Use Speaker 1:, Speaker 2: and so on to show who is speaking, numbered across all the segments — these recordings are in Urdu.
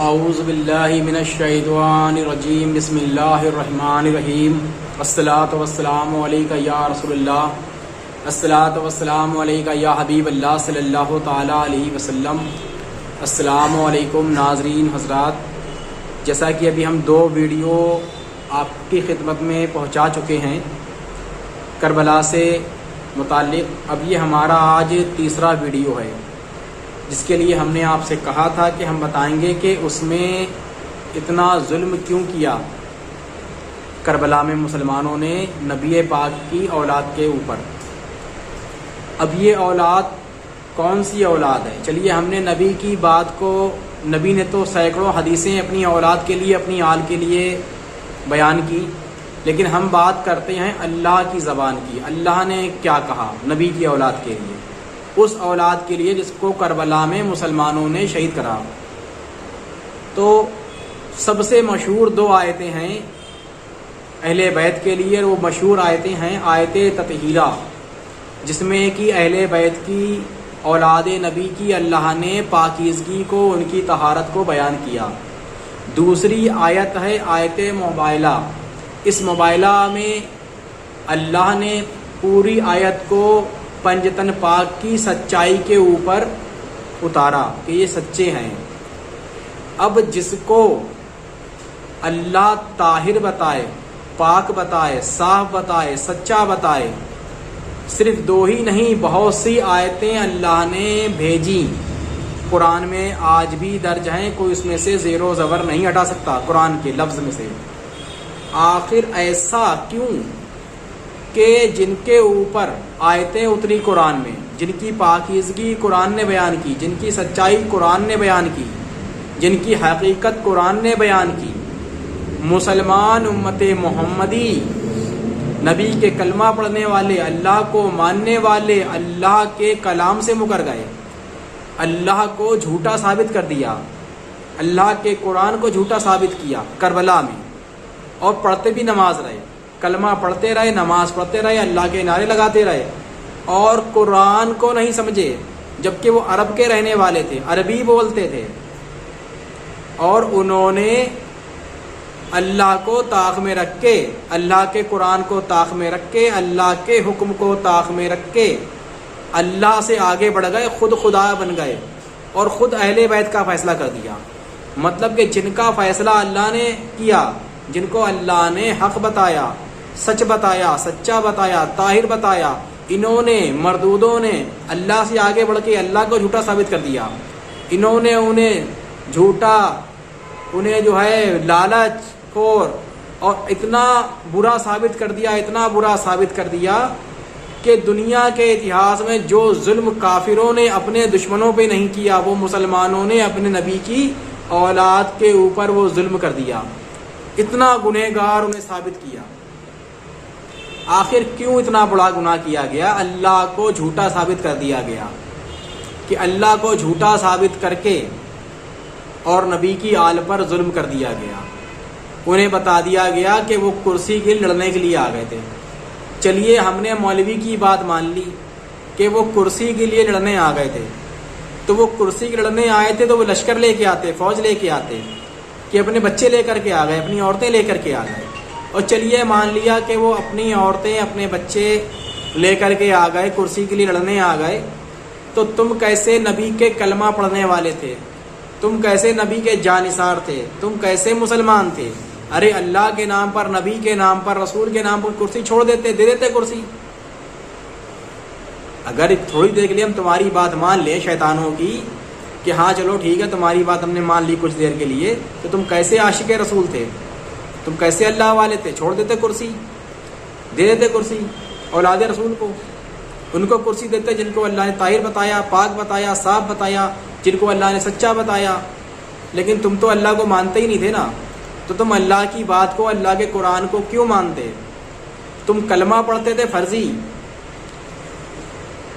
Speaker 1: اعوذ باللہ من الشیطان الرجیم بسم اللہ الرحمن الرحیم الصلاۃ والسلام علیکہ یا رسول اللہ الصلاۃ والسلام علیکہ یا حبیب اللہ صلی اللہ تعالی علیہ وسلم۔ السلام علیکم ناظرین حضرات، جیسا کہ ابھی ہم 2 ویڈیو آپ کی خدمت میں پہنچا چکے ہیں کربلا سے متعلق، اب یہ ہمارا آج تیسرا ویڈیو ہے جس کے لیے ہم نے آپ سے کہا تھا کہ ہم بتائیں گے کہ اس میں اتنا ظلم کیوں کیا کربلا میں مسلمانوں نے نبی پاک کی اولاد کے اوپر۔ اب یہ اولاد کون سی اولاد ہے؟ چلیے ہم نے نبی کی بات کو، نبی نے تو سینکڑوں حدیثیں اپنی اولاد کے لیے، اپنی آل کے لیے بیان کی، لیکن ہم بات کرتے ہیں اللہ کی زبان کی۔ اللہ نے کیا کہا نبی کی اولاد کے لیے، اس اولاد کے لیے جس کو کربلا میں مسلمانوں نے شہید کرا۔ تو سب سے مشہور 2 آیتیں ہیں اہل بیت کے لیے، وہ مشہور آیتیں ہیں آیت تطہیرہ، جس میں کہ اہل بیت کی اولاد نبی کی اللہ نے پاکیزگی کو، ان کی طہارت کو بیان کیا۔ دوسری آیت ہے آیت مبائلہ۔ اس مبائلہ میں اللہ نے پوری آیت کو پنجتن پاک کی سچائی کے اوپر اتارا کہ یہ سچے ہیں۔ اب جس کو اللہ طاہر بتائے، پاک بتائے، صاف بتائے، سچا بتائے، صرف 2 ہی نہیں بہت سی آیتیں اللہ نے بھیجی، قرآن میں آج بھی درج ہیں، کوئی اس میں سے زیر و زبر نہیں ہٹا سکتا قرآن کے لفظ میں سے۔ آخر ایسا کیوں کہ جن کے اوپر آیتیں اتری قرآن میں، جن کی پاکیزگی قرآن نے بیان کی، جن کی سچائی قرآن نے بیان کی، جن کی حقیقت قرآن نے بیان کی، مسلمان امت محمدی نبی کے کلمہ پڑھنے والے، اللہ کو ماننے والے، اللہ کے کلام سے مکر گئے، اللہ کو جھوٹا ثابت کر دیا، اللہ کے قرآن کو جھوٹا ثابت کیا کربلا میں، اور پڑھتے بھی نماز رہے، کلمہ پڑھتے رہے، نماز پڑھتے رہے، اللہ کے نعرے لگاتے رہے، اور قرآن کو نہیں سمجھے، جبکہ وہ عرب کے رہنے والے تھے، عربی بولتے تھے، اور انہوں نے اللہ کو طاق میں رکھ کے، اللہ کے قرآن کو طاق میں رکھ کے، اللہ کے حکم کو طاق میں رکھ کے اللہ سے آگے بڑھ گئے، خود خدا بن گئے، اور خود اہل بیت کا فیصلہ کر دیا۔ مطلب کہ جن کا فیصلہ اللہ نے کیا، جن کو اللہ نے حق بتایا، سچ بتایا، سچا بتایا، طاہر بتایا، انہوں نے، مردودوں نے اللہ سے آگے بڑھ کے اللہ کو جھوٹا ثابت کر دیا۔ انہوں نے انہیں جھوٹا، انہیں جو ہے لالچ خور، اور اتنا برا ثابت کر دیا، اتنا برا ثابت کر دیا کہ دنیا کے اتہاس میں جو ظلم کافروں نے اپنے دشمنوں پہ نہیں کیا، وہ مسلمانوں نے اپنے نبی کی اولاد کے اوپر وہ ظلم کر دیا، اتنا گنہگار انہیں ثابت کیا۔ آخر کیوں اتنا بڑا گناہ کیا گیا؟ اللہ کو جھوٹا ثابت کر دیا گیا، کہ اللہ کو جھوٹا ثابت کر کے اور نبی کی آل پر ظلم کر دیا گیا۔ انہیں بتا دیا گیا کہ وہ کرسی کے لڑنے کے لیے آ گئے تھے۔ چلیے ہم نے مولوی کی بات مان لی کہ وہ کرسی کے لیے لڑنے آ گئے تھے، تو وہ کرسی کے لڑنے آئے تھے تو وہ لشکر لے کے آتے، فوج لے کے آتے، کہ اپنے بچے لے کر کے آ گئے، اپنی عورتیں لے کر کے آ گئے، اور چلیے مان لیا کہ وہ اپنی عورتیں، اپنے بچے لے کر کے آ گئے، کرسی کے لیے لڑنے آ گئے، تو تم کیسے نبی کے کلمہ پڑھنے والے تھے؟ تم کیسے نبی کے جانثار تھے؟ تم کیسے مسلمان تھے؟ ارے اللہ کے نام پر، نبی کے نام پر، رسول کے نام پر کرسی چھوڑ دیتے، دے دیتے کرسی۔ اگر تھوڑی دیر کے لیے ہم تمہاری بات مان لیں شیطانوں کی کہ ہاں چلو ٹھیک ہے تمہاری بات ہم نے مان لی کچھ دیر کے لیے، تو تم کیسے عاشق رسول تھے؟ تم کیسے اللہ والے تھے؟ چھوڑ دیتے کرسی، دے دیتے کرسی اولاد رسول کو، ان کو کرسی دیتے جن کو اللہ نے طاہر بتایا، پاک بتایا، صاف بتایا، جن کو اللہ نے سچا بتایا۔ لیکن تم تو اللہ کو مانتے ہی نہیں تھے نا، تو تم اللہ کی بات کو، اللہ کے قرآن کو کیوں مانتے؟ تم کلمہ پڑھتے تھے فرضی،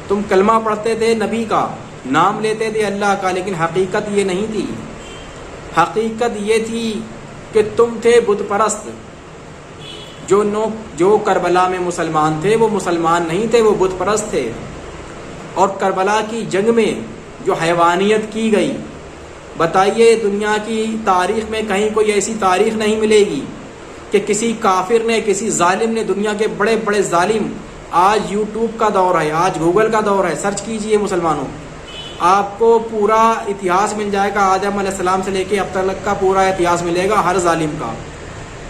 Speaker 1: تم کلمہ پڑھتے تھے نبی کا، نام لیتے تھے اللہ کا، لیکن حقیقت یہ نہیں تھی۔ حقیقت یہ تھی کہ تم تھے بت پرست۔ جو کربلا میں مسلمان تھے وہ مسلمان نہیں تھے، وہ بت پرست تھے۔ اور کربلا کی جنگ میں جو حیوانیت کی گئی، بتائیے دنیا کی تاریخ میں کہیں کوئی ایسی تاریخ نہیں ملے گی کہ کسی کافر نے، کسی ظالم نے، دنیا کے بڑے بڑے ظالم، آج یوٹیوب کا دور ہے، آج گوگل کا دور ہے، سرچ کیجئے مسلمانوں، آپ کو پورا اتہاس مل جائے گا، آدم علیہ السلام سے لے کے اب تک کا پورا اتہاس ملے گا ہر ظالم کا۔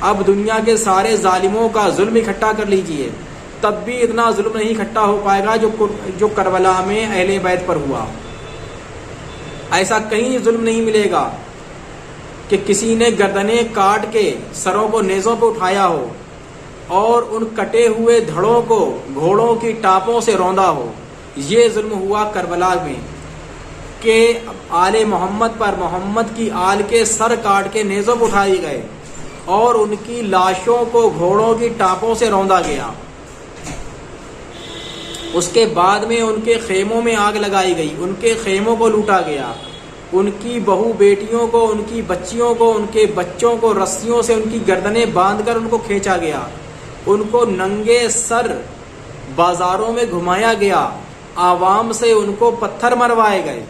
Speaker 1: اب دنیا کے سارے ظالموں کا ظلم اکٹھا کر لیجئے، تب بھی اتنا ظلم نہیں اکٹھا ہو پائے گا جو کربلا میں اہل بیت پر ہوا۔ ایسا کہیں ظلم نہیں ملے گا کہ کسی نے گردنیں کاٹ کے سروں کو نیزوں پہ اٹھایا ہو اور ان کٹے ہوئے دھڑوں کو گھوڑوں کی ٹاپوں سے روندا ہو۔ یہ ظلم ہوا کربلا میں کہ آل محمد پر، محمد کی آل کے سر کاٹ کے نیزوں پہ اٹھائے گئے اور ان کی لاشوں کو گھوڑوں کی ٹاپوں سے روندا گیا۔ اس کے بعد میں ان کے خیموں میں آگ لگائی گئی، ان کے خیموں کو لوٹا گیا، ان کی بہو بیٹیوں کو، ان کی بچیوں کو، ان کے بچوں کو رسیوں سے ان کی گردنیں باندھ کر ان کو کھینچا گیا، ان کو ننگے سر بازاروں میں گھمایا گیا، عوام سے ان کو پتھر مروائے گئے۔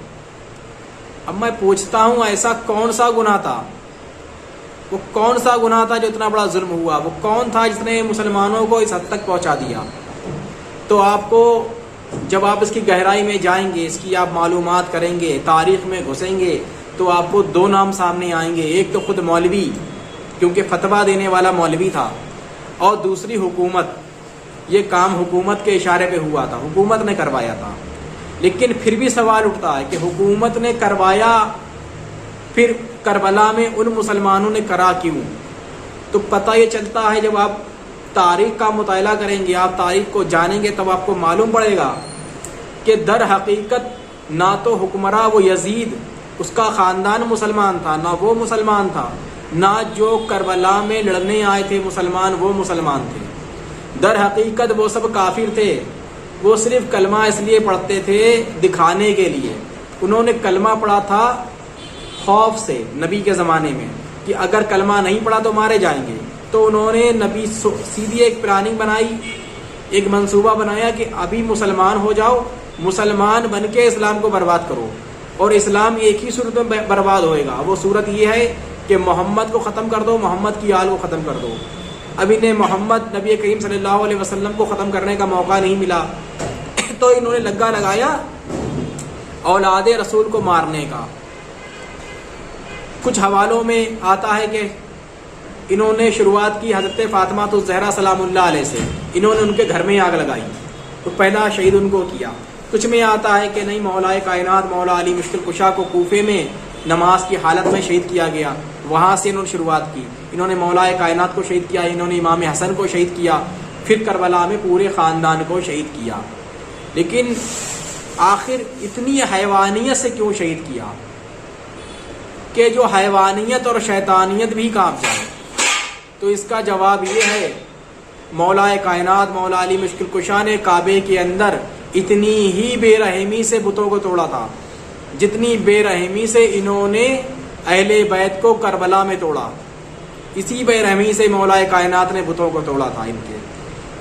Speaker 1: اب میں پوچھتا ہوں ایسا کون سا گناہ تھا، وہ کون سا گناہ تھا جو اتنا بڑا ظلم ہوا؟ وہ کون تھا جس نے مسلمانوں کو اس حد تک پہنچا دیا؟ تو آپ کو جب آپ اس کی گہرائی میں جائیں گے، اس کی آپ معلومات کریں گے، تاریخ میں گھسیں گے، تو آپ کو دو نام سامنے آئیں گے، ایک تو خود مولوی، کیونکہ فتویٰ دینے والا مولوی تھا، اور دوسری حکومت۔ یہ کام حکومت کے اشارے پہ ہوا تھا، حکومت نے کروایا تھا۔ لیکن پھر بھی سوال اٹھتا ہے کہ حکومت نے کروایا، پھر کربلا میں ان مسلمانوں نے کرا کیوں؟ تو پتہ یہ چلتا ہے جب آپ تاریخ کا مطالعہ کریں گے، آپ تاریخ کو جانیں گے، تب آپ کو معلوم پڑے گا کہ در حقیقت نہ تو حکمراں وہ یزید، اس کا خاندان مسلمان تھا، نہ وہ مسلمان تھا، نہ جو کربلا میں لڑنے آئے تھے مسلمان وہ مسلمان تھے۔ در حقیقت وہ سب کافر تھے، وہ صرف کلمہ اس لیے پڑھتے تھے دکھانے کے لیے۔ انہوں نے کلمہ پڑھا تھا خوف سے نبی کے زمانے میں کہ اگر کلمہ نہیں پڑھا تو مارے جائیں گے، تو انہوں نے نبی سیدھی ایک پلاننگ بنائی، ایک منصوبہ بنایا کہ ابھی مسلمان ہو جاؤ، مسلمان بن کے اسلام کو برباد کرو، اور اسلام ایک ہی صورت میں برباد ہوئے گا، وہ صورت یہ ہے کہ محمد کو ختم کر دو، محمد کی آل کو ختم کر دو۔ اب انہیں محمد نبی کریم صلی اللہ علیہ وسلم کو ختم کرنے کا موقع نہیں ملا، تو انہوں نے لگا لگایا اولاد رسول کو مارنے کا۔ کچھ حوالوں میں آتا ہے کہ انہوں نے شروعات کی حضرت فاطمہ الزہرا سلام اللہ علیہ سے، انہوں نے ان کے گھر میں آگ لگائی تو پہلا شہید ان کو کیا۔ کچھ میں آتا ہے کہ نہیں، مولا کائنات مولا علی مشکل کشا کو کوفے میں نماز کی حالت میں شہید کیا گیا، وہاں سے انہوں نے شروعات کی، انہوں نے مولا کائنات کو شہید کیا، انہوں نے امام حسن کو شہید کیا، پھر کربلا میں پورے خاندان کو شہید کیا۔ لیکن آخر اتنی حیوانیت سے کیوں شہید کیا کہ جو حیوانیت اور شیطانیت بھی کام جائے؟ تو اس کا جواب یہ ہے، مولا کائنات مولا علی مشکل کشا نے کعبے کے اندر اتنی ہی بے رحمی سے بتوں کو توڑا تھا جتنی بے رحمی سے انہوں نے اہل بیت کو کربلا میں توڑا، اسی بے رحمی سے مولا کائنات نے بتوں کو توڑا تھا ان کے۔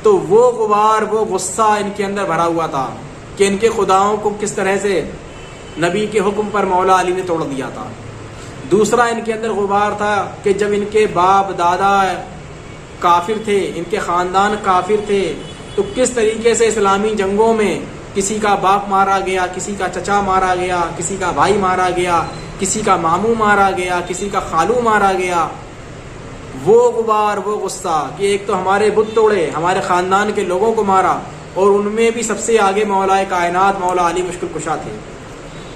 Speaker 1: تو وہ غبار، وہ غصہ ان کے اندر بھرا ہوا تھا کہ ان کے خداؤں کو کس طرح سے نبی کے حکم پر مولا علی نے توڑ دیا تھا۔ دوسرا ان کے اندر غبار تھا کہ جب ان کے باپ دادا کافر تھے، ان کے خاندان کافر تھے، تو کس طریقے سے اسلامی جنگوں میں کسی کا باپ مارا گیا، کسی کا چچا مارا گیا، کسی کا بھائی مارا گیا، کسی کا ماموں مارا گیا، کسی کا خالو مارا گیا۔ وہ غبار، وہ غصہ کہ ایک تو ہمارے بت توڑے، ہمارے خاندان کے لوگوں کو مارا، اور ان میں بھی سب سے آگے مولا کائنات مولا علی مشکل کشا تھے۔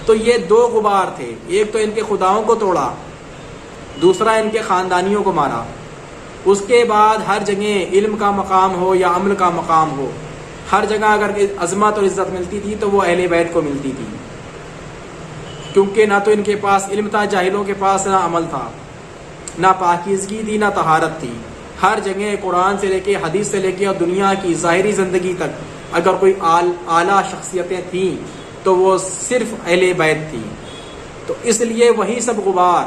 Speaker 1: تو یہ دو غبار تھے، ایک تو ان کے خداؤں کو توڑا، دوسرا ان کے خاندانیوں کو مارا۔ اس کے بعد ہر جگہ علم کا مقام ہو یا عمل کا مقام ہو، ہر جگہ اگر عظمت اور عزت ملتی تھی تو وہ اہل بیت کو ملتی تھی، کیونکہ نہ تو ان کے پاس علم تھا، جاہلوں کے پاس نہ عمل تھا، نہ پاکیزگی تھی، نہ طہارت تھی۔ ہر جگہ قرآن سے لے کے حدیث سے لے کے اور دنیا کی ظاہری زندگی تک اگر کوئی اعلیٰ شخصیتیں تھیں تو وہ صرف اہل بیت تھی۔ تو اس لیے وہی سب غبار،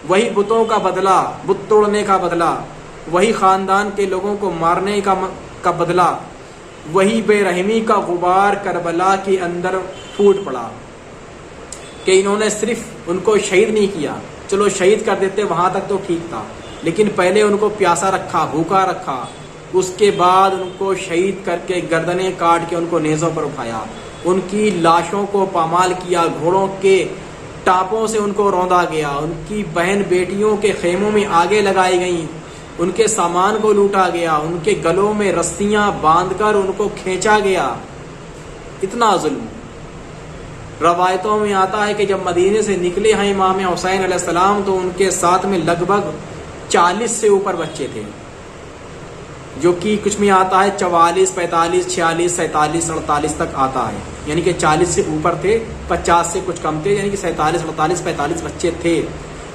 Speaker 1: وہی بتوں کا بدلہ، بت توڑنے کا بدلہ، وہی خاندان کے لوگوں کو مارنے کا بدلہ، وہی بے رحمی کا غبار کربلا کے اندر پھوٹ پڑا کہ انہوں نے صرف ان کو شہید نہیں کیا، چلو شہید کر دیتے وہاں تک تو ٹھیک تھا، لیکن پہلے ان کو پیاسا رکھا، بھوکا رکھا، اس کے بعد ان کو شہید کر کے گردنیں کاٹ کے ان کو نیزوں پر اٹھایا، ان کی لاشوں کو پامال کیا، گھوڑوں کے ٹاپوں سے ان کو روندا گیا، ان کی بہن بیٹیوں کے خیموں میں آگے لگائی گئیں، ان کے سامان کو لوٹا گیا، ان کے گلوں میں رسیاں باندھ کر ان کو کھینچا گیا، اتنا ظلم۔ روایتوں میں آتا ہے کہ جب مدینے سے نکلے ہیں امام حسین علیہ السلام تو ان کے ساتھ میں لگ بھگ 40 سے اوپر بچے تھے، جو کہ کچھ میں آتا ہے 44، 45، 46، 47، 48 تک آتا ہے، یعنی کہ 40 سے اوپر تھے، 50 سے کچھ کم تھے، یعنی کہ 47، 48، 45 بچے تھے۔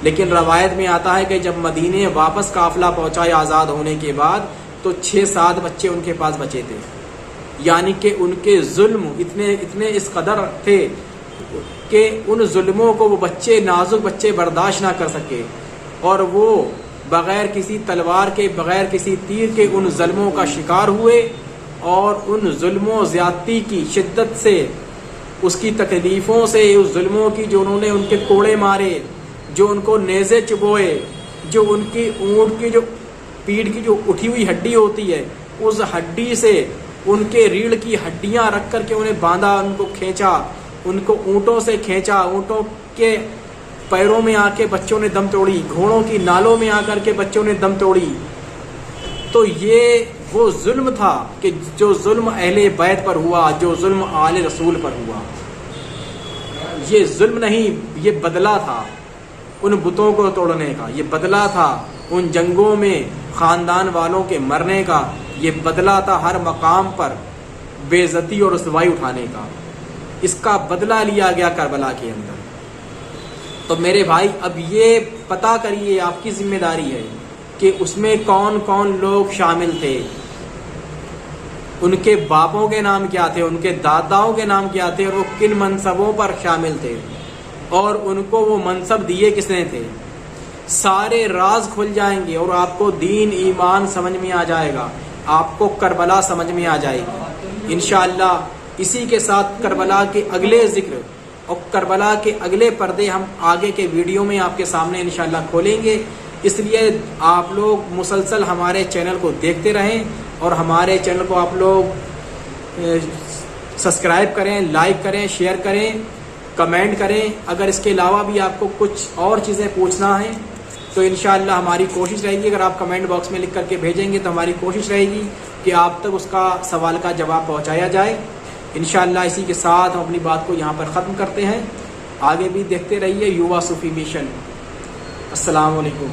Speaker 1: لیکن روایت میں آتا ہے کہ جب مدینے واپس قافلہ پہنچا آزاد ہونے کے بعد تو 6-7 بچے ان کے پاس بچے تھے، یعنی کہ ان کے ظلم اتنے اس قدر تھے کہ ان ظلموں کو وہ بچے، نازک بچے برداشت نہ کر سکے، اور وہ بغیر کسی تلوار کے، بغیر کسی تیر کے ان ظلموں کا شکار ہوئے، اور ان ظلموں زیادتی کی شدت سے، اس کی تکلیفوں سے، اس ظلموں کی جو انہوں نے ان کے کوڑے مارے، جو ان کو نیزے چبوئے، جو ان کی اونٹ کی جو پیٹھ کی جو اٹھی ہوئی ہڈی ہوتی ہے اس ہڈی سے ان کے ریڑھ کی ہڈیاں رکھ کر کے انہیں باندھا، ان کو کھینچا، ان کو اونٹوں سے کھینچا، اونٹوں کے پیروں میں آ کے بچوں نے دم توڑی، گھوڑوں کی نالوں میں آ کر کے بچوں نے دم توڑی۔ تو یہ وہ ظلم تھا کہ جو ظلم اہل بیت پر ہوا، جو ظلم آل رسول پر ہوا، یہ ظلم نہیں، یہ بدلہ تھا ان بتوں کو توڑنے کا، یہ بدلہ تھا ان جنگوں میں خاندان والوں کے مرنے کا، یہ بدلہ تھا ہر مقام پر بے عزتی اور رسوائی اٹھانے کا، اس کا بدلہ لیا گیا کربلا کے اندر۔ تو میرے بھائی اب یہ پتہ کریے، آپ کی ذمہ داری ہے کہ اس میں کون کون لوگ شامل تھے، ان کے باپوں کے نام کیا تھے، ان کے داداؤں کے نام کیا تھے، اور وہ کن منصبوں پر شامل تھے، اور ان کو وہ منصب دیے کس نے تھے۔ سارے راز کھل جائیں گے اور آپ کو دین ایمان سمجھ میں آ جائے گا، آپ کو کربلا سمجھ میں آ جائے گی انشاءاللہ۔ اسی کے ساتھ کربلا کے اگلے ذکر اور کربلا کے اگلے پردے ہم آگے کے ویڈیو میں آپ کے سامنے انشاءاللہ کھولیں گے، اس لیے آپ لوگ مسلسل ہمارے چینل کو دیکھتے رہیں، اور ہمارے چینل کو آپ لوگ سبسکرائب کریں، لائک کریں، شیئر کریں، کمنٹ کریں۔ اگر اس کے علاوہ بھی آپ کو کچھ اور چیزیں پوچھنا ہے تو انشاءاللہ ہماری کوشش رہے گی، اگر آپ کمنٹ باکس میں لکھ کر کے بھیجیں گے تو ہماری کوشش رہے گی کہ آپ تک اس کا سوال کا جواب پہنچایا جائے انشاءاللہ۔ اسی کے ساتھ ہم اپنی بات کو یہاں پر ختم کرتے ہیں، آگے بھی دیکھتے رہیے یووا صوفی مشن۔ السلام علیکم۔